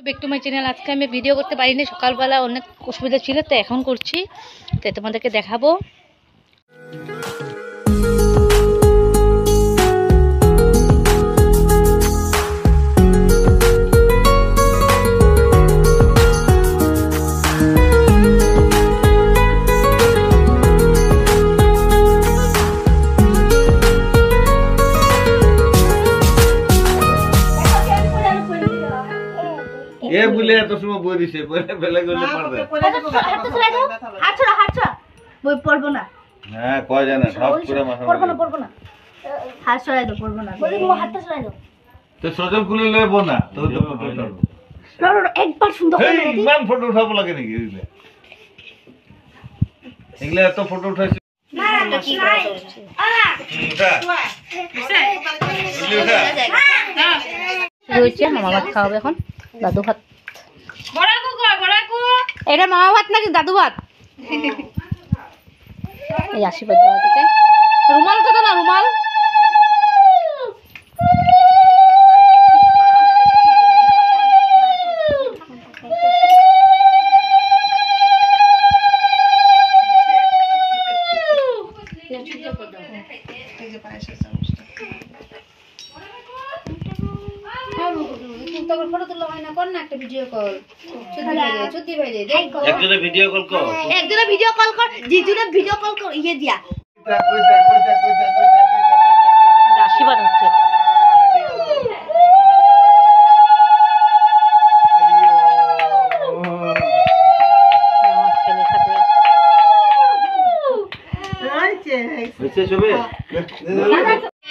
Back to my channel. আজকে আমি video করতে পারিনি, সকালবেলা অনেক অসুবিধা ছিল, তো এখন করছি, তো তোমাদেরকে দেখাবো। এ বলে এত সময় বই দিছে, বলে বেলা গলে পড়বে। হাত ছড়া বই পড়বো না। হ্যাঁ কয় জানা সব পুরো মাথা পড়বো না হাত ছড়াই দাও, পড়বো না বলি মো হাতটা ছড়াই দাও। তো সজল খুলে লইব না তো ফটো উঠাবো। একবার সুন্দর করে এই ইমান ফটো উঠাবো লাগে নাকি এগুলা? এগুলা এত ফটো উঠাইছে না না কি করছিস উঠা রয়েছে মামা ভাত খাওয়াবে এখন, দাদু ভাত। এটা মামা ভাত নাকি দাদু ভাত? এই আশীর্বাদ দেওয়া থেকে রুমাল কত না, রুমাল ফটো তুললো হয় না, কর না একটা ভিডিও কল। একজনে ভিডিও কল কর, একজনে ভিডিও কল কর, জিজুরে ভিডিও কল কর, ইয়ে দিয়া আশীর্বাদ হচ্ছে।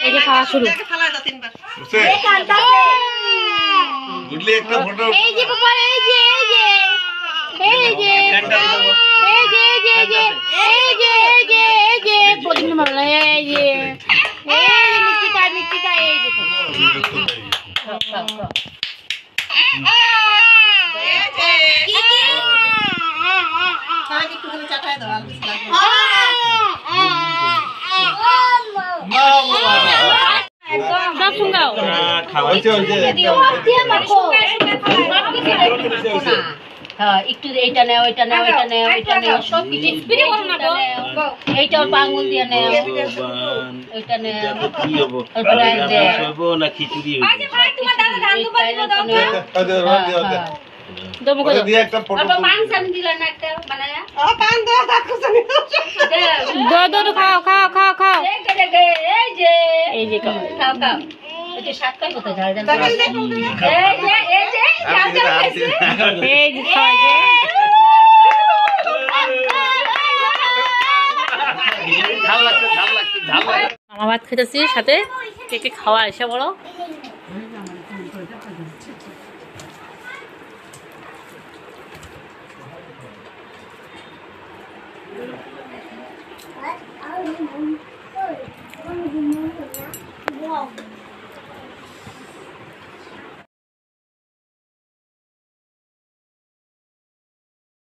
এই যে খাওয়া শুরু। বুঝলি একটা ফটো এই যে বাবা, এই যে এই যে এই যে এই যে এই যে এই যে এই যে এই যে এই যে পদিন মারলা, এই যে এই মিষ্টিকা এই যে সব শুনগাও খাওয়াইছে হইছে হ্যাঁ, একটু এইটা নেও, ওইটা নেও, ওইটা নেও, ওইটা নেও, সব কিছু স্প্রে করো না গো। এইটা ওর আঙ্গুল দিয়ে নেও, ওইটা নেও, কি হবো হবো না খিচুড়ি হইছে দমু করে দিয়ে একটা ফটো দো খাও খাও খাও খাও। এই যে খাও খাও। এই যে সাতটাই কোথায় ঝাল ঝাল এই যে খাওয়া যায়। মামা ভাত খেতেছি, সাথে কে কে খাওয়া এসে বলো।